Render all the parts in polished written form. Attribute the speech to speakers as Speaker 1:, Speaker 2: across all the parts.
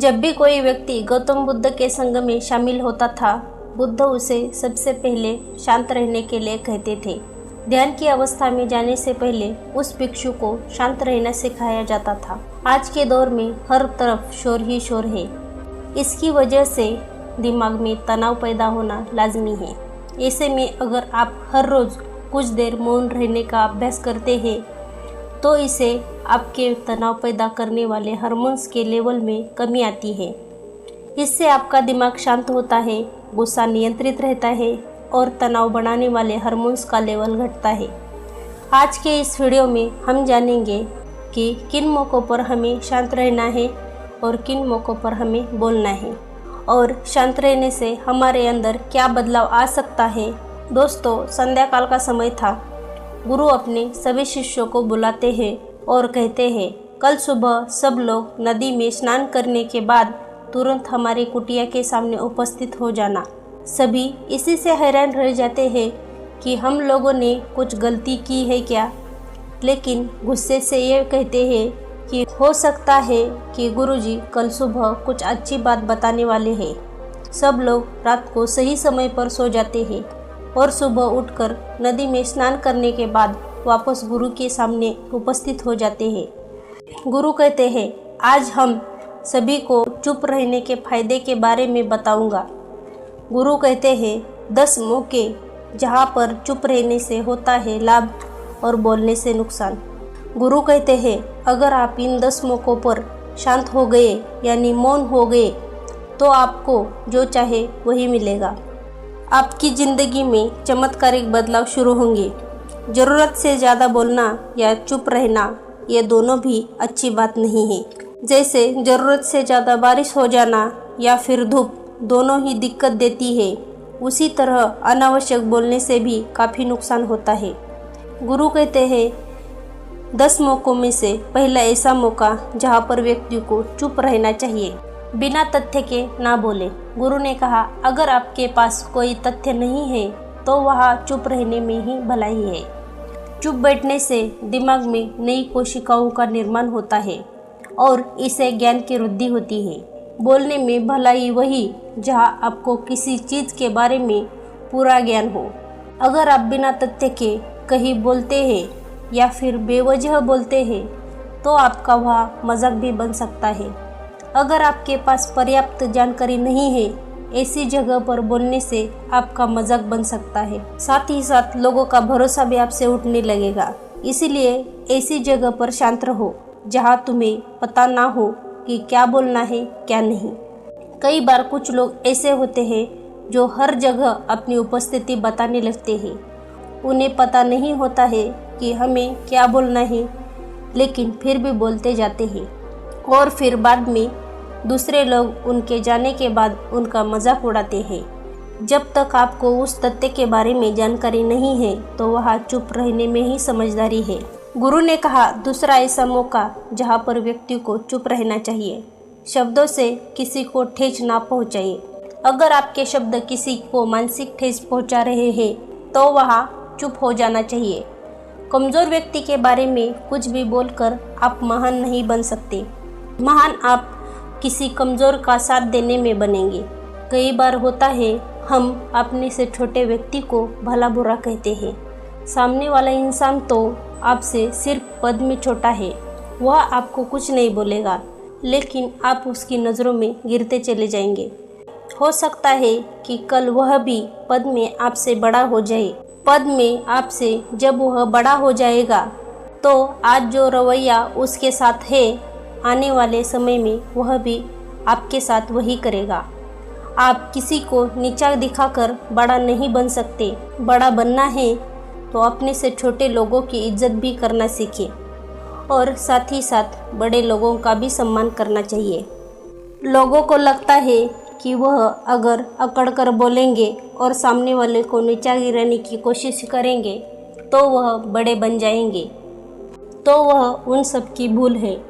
Speaker 1: जब भी कोई व्यक्ति गौतम बुद्ध के संग में शामिल होता था, बुद्ध उसे सबसे पहले शांत रहने के लिए कहते थे। ध्यान की अवस्था में जाने से पहले उस भिक्षु को शांत रहना सिखाया जाता था। आज के दौर में हर तरफ शोर ही शोर है। इसकी वजह से दिमाग में तनाव पैदा होना लाजमी है। ऐसे में अगर आप हर रोज़ कुछ देर मौन रहने का अभ्यास करते हैं तो इसे आपके तनाव पैदा करने वाले हार्मोन्स के लेवल में कमी आती है। इससे आपका दिमाग शांत होता है, गुस्सा नियंत्रित रहता है और तनाव बढ़ाने वाले हार्मोन्स का लेवल घटता है। आज के इस वीडियो में हम जानेंगे कि किन मौक़ों पर हमें शांत रहना है और किन मौक़ों पर हमें बोलना है और शांत रहने से हमारे अंदर क्या बदलाव आ सकता है। दोस्तों, संध्या काल का समय था। गुरु अपने सभी शिष्यों को बुलाते हैं और कहते हैं, कल सुबह सब लोग नदी में स्नान करने के बाद तुरंत हमारी कुटिया के सामने उपस्थित हो जाना। सभी इसी से हैरान रह जाते हैं कि हम लोगों ने कुछ गलती की है क्या, लेकिन गुस्से से ये कहते हैं कि हो सकता है कि गुरुजी कल सुबह कुछ अच्छी बात बताने वाले हैं। सब लोग रात को सही समय पर सो जाते हैं और सुबह उठकर नदी में स्नान करने के बाद वापस गुरु के सामने उपस्थित हो जाते हैं। गुरु कहते हैं, आज हम सभी को चुप रहने के फायदे के बारे में बताऊंगा। गुरु कहते हैं 10 मौके जहां पर चुप रहने से होता है लाभ और बोलने से नुकसान। गुरु कहते हैं, अगर आप इन 10 मौक़ों पर शांत हो गए यानी मौन हो गए तो आपको जो चाहे वही मिलेगा। आपकी ज़िंदगी में चमत्कारिक बदलाव शुरू होंगे। ज़रूरत से ज़्यादा बोलना या चुप रहना ये दोनों भी अच्छी बात नहीं है। जैसे ज़रूरत से ज़्यादा बारिश हो जाना या फिर धूप, दोनों ही दिक्कत देती है, उसी तरह अनावश्यक बोलने से भी काफ़ी नुकसान होता है। गुरु कहते हैं 10 मौक़ों में से पहला ऐसा मौका जहाँ पर व्यक्ति को चुप रहना चाहिए, बिना तथ्य के ना बोले। गुरु ने कहा, अगर आपके पास कोई तथ्य नहीं है तो वहाँ चुप रहने में ही भलाई है। चुप बैठने से दिमाग में नई कोशिकाओं का निर्माण होता है और इससे ज्ञान की वृद्धि होती है। बोलने में भलाई वही जहाँ आपको किसी चीज़ के बारे में पूरा ज्ञान हो। अगर आप बिना तथ्य के कहीं बोलते हैं या फिर बेवजह बोलते हैं तो आपका वह मजाक भी बन सकता है। अगर आपके पास पर्याप्त जानकारी नहीं है, ऐसी जगह पर बोलने से आपका मजाक बन सकता है। साथ ही साथ लोगों का भरोसा भी आपसे उठने लगेगा। इसीलिए ऐसी जगह पर शांत रहो जहां तुम्हें पता ना हो कि क्या बोलना है क्या नहीं। कई बार कुछ लोग ऐसे होते हैं जो हर जगह अपनी उपस्थिति बताने लगते हैं। उन्हें पता नहीं होता है कि हमें क्या बोलना है, लेकिन फिर भी बोलते जाते हैं और फिर बाद में दूसरे लोग उनके जाने के बाद उनका मजाक उड़ाते हैं। जब तक आपको उस तथ्य के बारे में जानकारी नहीं है तो वहाँ चुप रहने में ही समझदारी है। गुरु ने कहा, दूसरा ऐसा मौका जहाँ पर व्यक्ति को चुप रहना चाहिए, शब्दों से किसी को ठेस ना पहुँचाइए। अगर आपके शब्द किसी को मानसिक ठेस पहुँचा रहे हैं तो वहाँ चुप हो जाना चाहिए। कमज़ोर व्यक्ति के बारे में कुछ भी बोलकर आप महान नहीं बन सकते। महान आप किसी कमज़ोर का साथ देने में बनेंगे। कई बार होता है हम अपने से छोटे व्यक्ति को भला बुरा कहते हैं। सामने वाला इंसान तो आपसे सिर्फ पद में छोटा है, वह आपको कुछ नहीं बोलेगा, लेकिन आप उसकी नज़रों में गिरते चले जाएंगे। हो सकता है कि कल वह भी पद में आपसे बड़ा हो जाए। पद में आपसे जब वह बड़ा हो जाएगा तो आज जो रवैया उसके साथ है, आने वाले समय में वह भी आपके साथ वही करेगा। आप किसी को नीचा दिखाकर बड़ा नहीं बन सकते। बड़ा बनना है तो अपने से छोटे लोगों की इज्जत भी करना सीखें और साथ ही साथ बड़े लोगों का भी सम्मान करना चाहिए। लोगों को लगता है कि वह अगर अकड़ कर बोलेंगे और सामने वाले को नीचा गिराने की कोशिश करेंगे तो वह बड़े बन जाएंगे, तो वह उन सब की भूल है।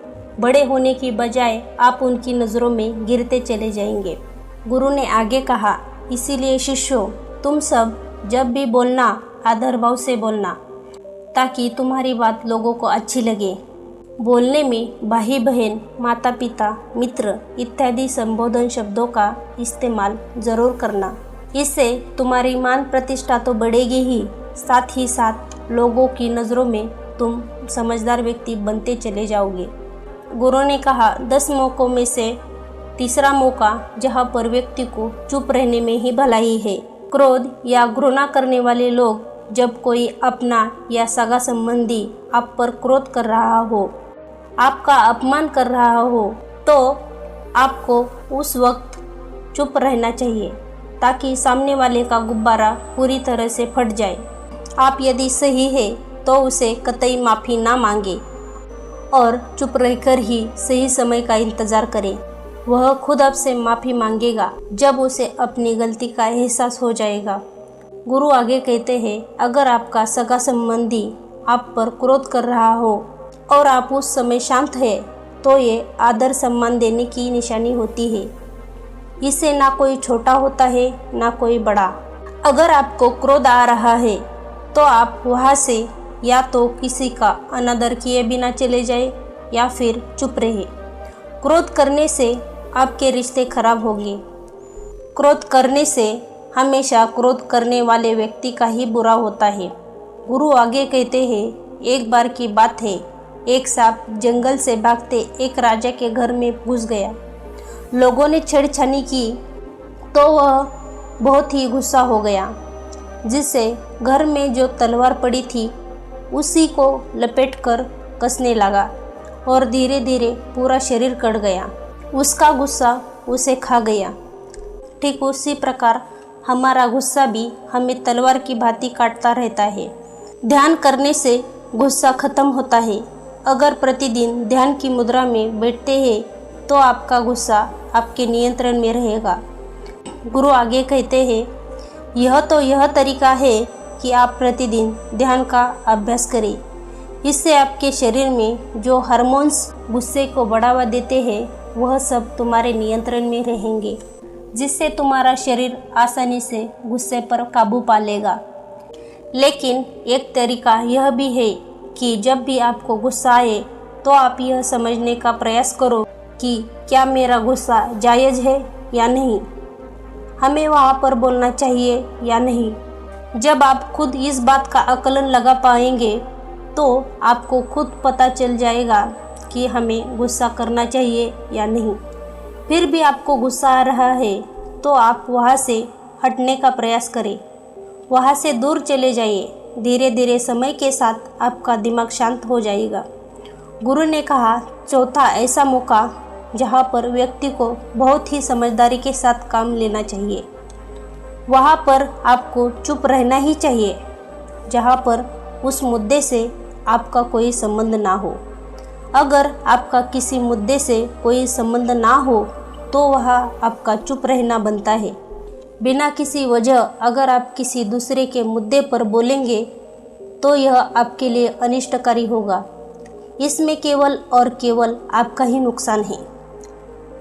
Speaker 1: बड़े होने की बजाय आप उनकी नज़रों में गिरते चले जाएंगे। गुरु ने आगे कहा, इसीलिए शिष्यों, तुम सब जब भी बोलना आदर भाव से बोलना, ताकि तुम्हारी बात लोगों को अच्छी लगे। बोलने में भाई बहन, माता पिता, मित्र इत्यादि संबोधन शब्दों का इस्तेमाल ज़रूर करना। इससे तुम्हारी मान प्रतिष्ठा तो बढ़ेगी ही, साथ ही साथ लोगों की नज़रों में तुम समझदार व्यक्ति बनते चले जाओगे। गुरु ने कहा 10 मौक़ों में से तीसरा मौका जहाँ पर व्यक्ति को चुप रहने में ही भलाई है। क्रोध या घृणा करने वाले लोग, जब कोई अपना या सगा संबंधी आप पर क्रोध कर रहा हो, आपका अपमान कर रहा हो, तो आपको उस वक्त चुप रहना चाहिए ताकि सामने वाले का गुब्बारा पूरी तरह से फट जाए। आप यदि सही है तो उसे कतई माफ़ी ना मांगे और चुप रहकर ही सही समय का इंतज़ार करें। वह खुद आपसे माफ़ी मांगेगा जब उसे अपनी गलती का एहसास हो जाएगा। गुरु आगे कहते हैं, अगर आपका सगा संबंधी आप पर क्रोध कर रहा हो और आप उस समय शांत है तो ये आदर सम्मान देने की निशानी होती है। इससे ना कोई छोटा होता है ना कोई बड़ा। अगर आपको क्रोध आ रहा है तो आप वहाँ से या तो किसी का अनादर किए बिना चले जाए या फिर चुप रहे। क्रोध करने से आपके रिश्ते खराब होंगे। क्रोध करने से हमेशा क्रोध करने वाले व्यक्ति का ही बुरा होता है। गुरु आगे कहते हैं, एक बार की बात है, एक सांप जंगल से भागते एक राजा के घर में घुस गया। लोगों ने छेड़छानी की तो वह बहुत ही गुस्सा हो गया, जिससे घर में जो तलवार पड़ी थी उसी को लपेटकर कसने लगा और धीरे धीरे पूरा शरीर कट गया। उसका गुस्सा उसे खा गया। ठीक उसी प्रकार हमारा गुस्सा भी हमें तलवार की भांति काटता रहता है। ध्यान करने से गुस्सा खत्म होता है। अगर प्रतिदिन ध्यान की मुद्रा में बैठते हैं तो आपका गुस्सा आपके नियंत्रण में रहेगा। गुरु आगे कहते हैं, यह तरीका है कि आप प्रतिदिन ध्यान का अभ्यास करें। इससे आपके शरीर में जो हार्मोन्स गुस्से को बढ़ावा देते हैं वह सब तुम्हारे नियंत्रण में रहेंगे, जिससे तुम्हारा शरीर आसानी से गुस्से पर काबू पा लेगा। लेकिन एक तरीका यह भी है कि जब भी आपको गुस्सा आए तो आप यह समझने का प्रयास करो कि क्या मेरा गुस्सा जायज़ है या नहीं, हमें वहाँ पर बोलना चाहिए या नहीं। जब आप खुद इस बात का आकलन लगा पाएंगे तो आपको खुद पता चल जाएगा कि हमें गुस्सा करना चाहिए या नहीं। फिर भी आपको गुस्सा आ रहा है तो आप वहाँ से हटने का प्रयास करें, वहाँ से दूर चले जाइए। धीरे धीरे समय के साथ आपका दिमाग शांत हो जाएगा। गुरु ने कहा, चौथा ऐसा मौका जहाँ पर व्यक्ति को बहुत ही समझदारी के साथ काम लेना चाहिए। वहाँ पर आपको चुप रहना ही चाहिए जहाँ पर उस मुद्दे से आपका कोई संबंध ना हो। अगर आपका किसी मुद्दे से कोई संबंध ना हो तो वहाँ आपका चुप रहना बनता है। बिना किसी वजह अगर आप किसी दूसरे के मुद्दे पर बोलेंगे तो यह आपके लिए अनिष्टकारी होगा। इसमें केवल और केवल आपका ही नुकसान है।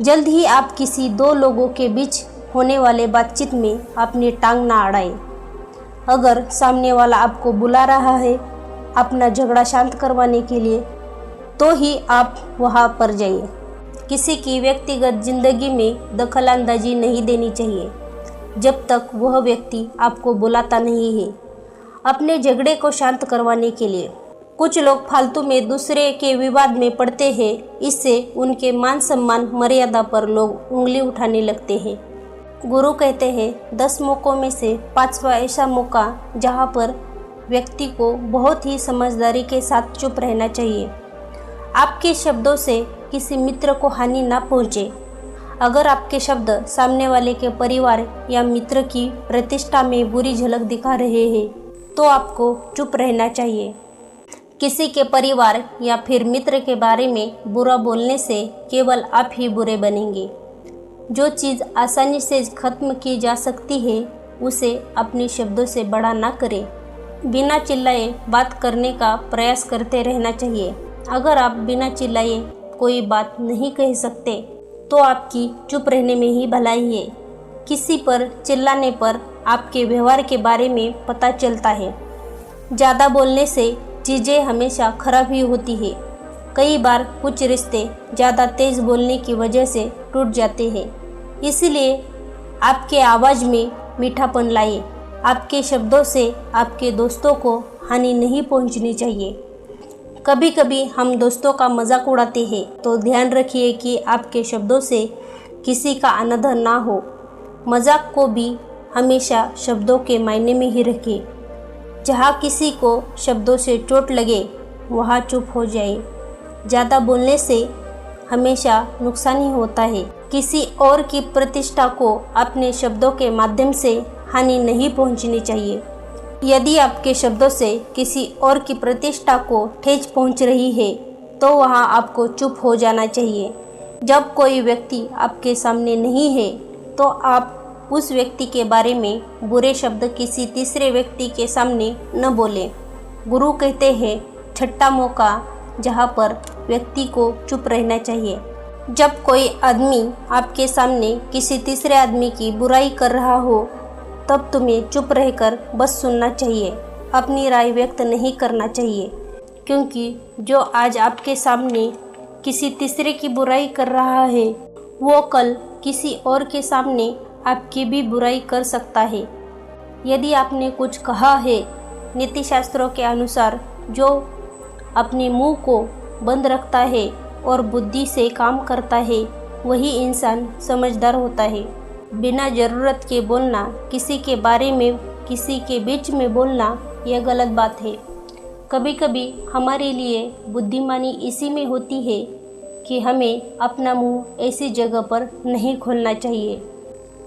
Speaker 1: जल्द ही आप किसी दो लोगों के बीच होने वाले बातचीत में अपनी टांग ना अड़ाएं। अगर सामने वाला आपको बुला रहा है अपना झगड़ा शांत करवाने के लिए तो ही आप वहाँ पर जाइए। किसी की व्यक्तिगत जिंदगी में दखलंदाजी नहीं देनी चाहिए जब तक वह व्यक्ति आपको बुलाता नहीं है अपने झगड़े को शांत करवाने के लिए। कुछ लोग फालतू में दूसरे के विवाद में पड़ते हैं, इससे उनके मान सम्मान मर्यादा पर लोग उंगली उठाने लगते हैं। गुरु कहते हैं 10 मौक़ों में से 5वां ऐसा मौका जहाँ पर व्यक्ति को बहुत ही समझदारी के साथ चुप रहना चाहिए। आपके शब्दों से किसी मित्र को हानि ना पहुँचे। अगर आपके शब्द सामने वाले के परिवार या मित्र की प्रतिष्ठा में बुरी झलक दिखा रहे हैं तो आपको चुप रहना चाहिए। किसी के परिवार या फिर मित्र के बारे में बुरा बोलने से केवल आप ही बुरे बनेंगे। जो चीज़ आसानी से ख़त्म की जा सकती है उसे अपने शब्दों से बड़ा ना करें। बिना चिल्लाए बात करने का प्रयास करते रहना चाहिए। अगर आप बिना चिल्लाए कोई बात नहीं कह सकते तो आपकी चुप रहने में ही भलाई है। किसी पर चिल्लाने पर आपके व्यवहार के बारे में पता चलता है। ज़्यादा बोलने से चीज़ें हमेशा खराब ही होती है। कई बार कुछ रिश्ते ज़्यादा तेज़ बोलने की वजह से टूट जाते हैं। इसलिए आपके आवाज़ में मीठापन लाइए। आपके शब्दों से आपके दोस्तों को हानि नहीं पहुंचनी चाहिए। कभी कभी हम दोस्तों का मजाक उड़ाते हैं, तो ध्यान रखिए कि आपके शब्दों से किसी का अनादर ना हो। मजाक को भी हमेशा शब्दों के मायने में ही रखिए। जहाँ किसी को शब्दों से चोट लगे वहाँ चुप हो जाए। ज़्यादा बोलने से हमेशा नुकसान ही होता है। किसी और की प्रतिष्ठा को अपने शब्दों के माध्यम से हानि नहीं पहुंचनी चाहिए। यदि आपके शब्दों से किसी और की प्रतिष्ठा को ठेस पहुंच रही है तो वहां आपको चुप हो जाना चाहिए। जब कोई व्यक्ति आपके सामने नहीं है तो आप उस व्यक्ति के बारे में बुरे शब्द किसी तीसरे व्यक्ति के सामने न बोलें। गुरु कहते हैं, छठा मौका जहां पर व्यक्ति को चुप रहना चाहिए। जब कोई आदमी आपके सामने किसी तीसरे आदमी की बुराई कर रहा हो तब तुम्हें चुप रहकर बस सुनना चाहिए, अपनी राय व्यक्त नहीं करना चाहिए। क्योंकि जो आज आपके सामने किसी तीसरे की बुराई कर रहा है वो कल किसी और के सामने आपकी भी बुराई कर सकता है। यदि आपने कुछ कहा है, नीति शास्त्रों के अनुसार जो अपने मुंह को बंद रखता है और बुद्धि से काम करता है वही इंसान समझदार होता है। बिना ज़रूरत के बोलना, किसी के बारे में किसी के बीच में बोलना यह गलत बात है। कभी कभी हमारे लिए बुद्धिमानी इसी में होती है कि हमें अपना मुंह ऐसी जगह पर नहीं खोलना चाहिए।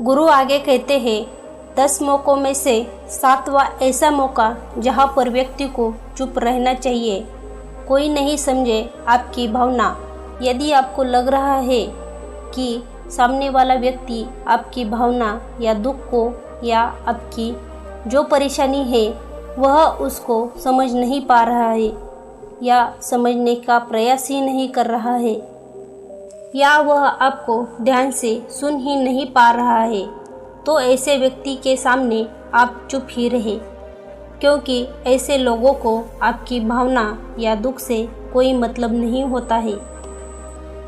Speaker 1: गुरु आगे कहते हैं, 10 मौक़ों में से 7वां ऐसा मौका जहाँ पर व्यक्ति को चुप रहना चाहिए। कोई नहीं समझे आपकी भावना। यदि आपको लग रहा है कि सामने वाला व्यक्ति आपकी भावना या दुख को या आपकी जो परेशानी है वह उसको समझ नहीं पा रहा है या समझने का प्रयास ही नहीं कर रहा है या वह आपको ध्यान से सुन ही नहीं पा रहा है, तो ऐसे व्यक्ति के सामने आप चुप ही रहे। क्योंकि ऐसे लोगों को आपकी भावना या दुख से कोई मतलब नहीं होता है।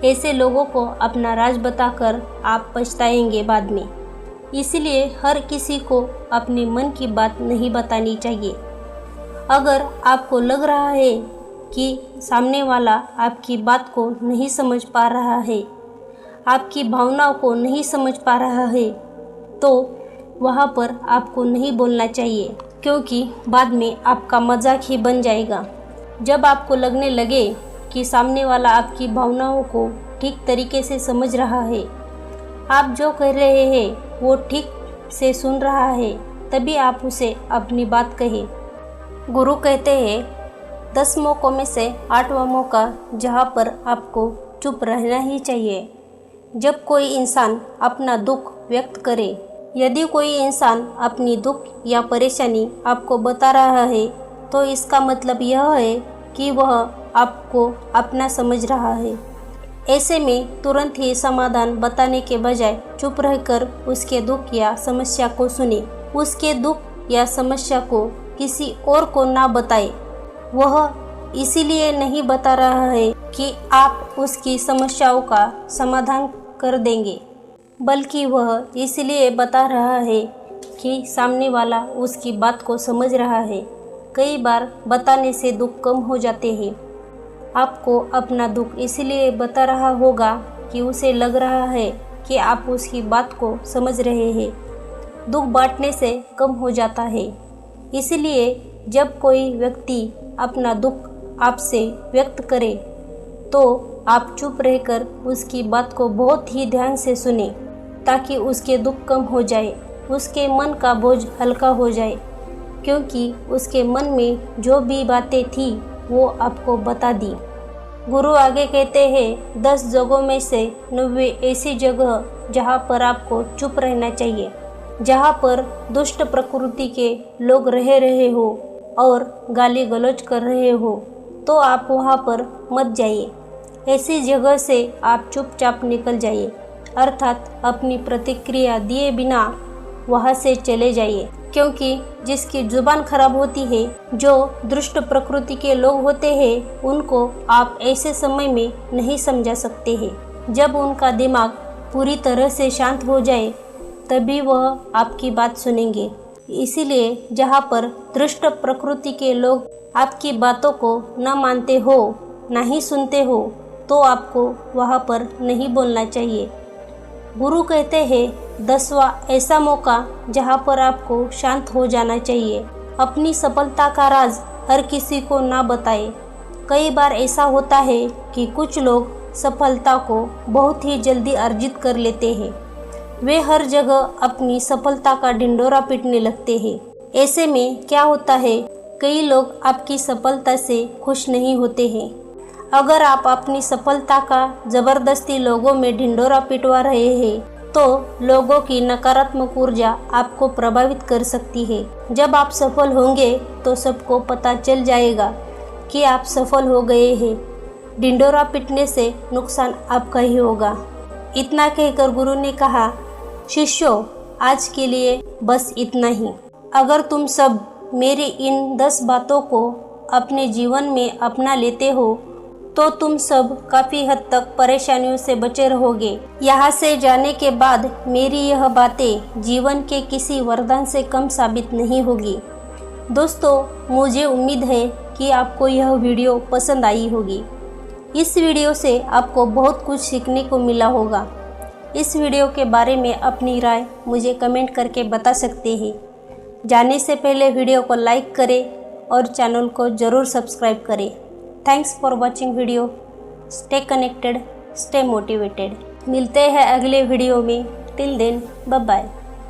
Speaker 1: ऐसे लोगों को अपना राज बताकर आप पछताएंगे बाद में। इसलिए हर किसी को अपने मन की बात नहीं बतानी चाहिए। अगर आपको लग रहा है कि सामने वाला आपकी बात को नहीं समझ पा रहा है, आपकी भावनाओं को नहीं समझ पा रहा है, तो वहाँ पर आपको नहीं बोलना चाहिए, क्योंकि बाद में आपका मजाक ही बन जाएगा। जब आपको लगने लगे कि सामने वाला आपकी भावनाओं को ठीक तरीके से समझ रहा है, आप जो कह रहे हैं वो ठीक से सुन रहा है, तभी आप उसे अपनी बात कहें। गुरु कहते हैं, 10 मौक़ों में से 8वां मौका जहाँ पर आपको चुप रहना ही चाहिए। जब कोई इंसान अपना दुख व्यक्त करे, यदि कोई इंसान अपनी दुख या परेशानी आपको बता रहा है तो इसका मतलब यह है कि वह आपको अपना समझ रहा है। ऐसे में तुरंत ही समाधान बताने के बजाय चुप रहकर उसके दुख या समस्या को सुने। उसके दुख या समस्या को किसी और को ना बताए। वह इसीलिए नहीं बता रहा है कि आप उसकी समस्याओं का समाधान कर देंगे, बल्कि वह इसलिए बता रहा है कि सामने वाला उसकी बात को समझ रहा है। कई बार बताने से दुख कम हो जाते हैं। आपको अपना दुख इसलिए बता रहा होगा कि उसे लग रहा है कि आप उसकी बात को समझ रहे हैं। दुख बांटने से कम हो जाता है। इसलिए जब कोई व्यक्ति अपना दुख आपसे व्यक्त करे तो आप चुप रहकर उसकी बात को बहुत ही ध्यान से सुने, ताकि उसके दुख कम हो जाए, उसके मन का बोझ हल्का हो जाए, क्योंकि उसके मन में जो भी बातें थी वो आपको बता दी। गुरु आगे कहते हैं, 10 जगहों में से 90 ऐसी जगह जहाँ पर आपको चुप रहना चाहिए। जहाँ पर दुष्ट प्रकृति के लोग रह रहे हो और गाली गलौज कर रहे हो तो आप वहाँ पर मत जाइए। ऐसी जगह से आप चुपचाप निकल जाइए, अर्थात अपनी प्रतिक्रिया दिए बिना वहाँ से चले जाइए। क्योंकि जिसकी जुबान खराब होती है, जो दुष्ट प्रकृति के लोग होते हैं, उनको आप ऐसे समय में नहीं समझा सकते हैं। जब उनका दिमाग पूरी तरह से शांत हो जाए तभी वह आपकी बात सुनेंगे। इसीलिए जहाँ पर दुष्ट प्रकृति के लोग आपकी बातों को न मानते हो, न ही सुनते हो, तो आपको वहाँ पर नहीं बोलना चाहिए। गुरु कहते हैं 10वां ऐसा मौका जहाँ पर आपको शांत हो जाना चाहिए। अपनी सफलता का राज हर किसी को ना बताए। कई बार ऐसा होता है कि कुछ लोग सफलता को बहुत ही जल्दी अर्जित कर लेते हैं। वे हर जगह अपनी सफलता का ढिंढोरा पीटने लगते हैं। ऐसे में क्या होता है, कई लोग आपकी सफलता से खुश नहीं होते हैं। अगर आप अपनी सफलता का ज़बरदस्ती लोगों में ढिंढोरा पिटवा रहे हैं तो लोगों की नकारात्मक ऊर्जा आपको प्रभावित कर सकती है। जब आप सफल होंगे तो सबको पता चल जाएगा कि आप सफल हो गए हैं। ढिंढोरा पिटने से नुकसान आपका ही होगा। इतना कहकर गुरु ने कहा, शिष्यों, आज के लिए बस इतना ही। अगर तुम सब मेरी इन 10 बातों को अपने जीवन में अपना लेते हो तो तुम सब काफ़ी हद तक परेशानियों से बचे रहोगे। यहाँ से जाने के बाद मेरी यह बातें जीवन के किसी वरदान से कम साबित नहीं होगी। दोस्तों, मुझे उम्मीद है कि आपको यह वीडियो पसंद आई होगी। इस वीडियो से आपको बहुत कुछ सीखने को मिला होगा। इस वीडियो के बारे में अपनी राय मुझे कमेंट करके बता सकते हैं। जाने से पहले वीडियो को लाइक करें और चैनल को ज़रूर सब्सक्राइब करें। Thanks for watching video. Stay connected, stay motivated. मिलते हैं अगले वीडियो में। Till then, bye bye.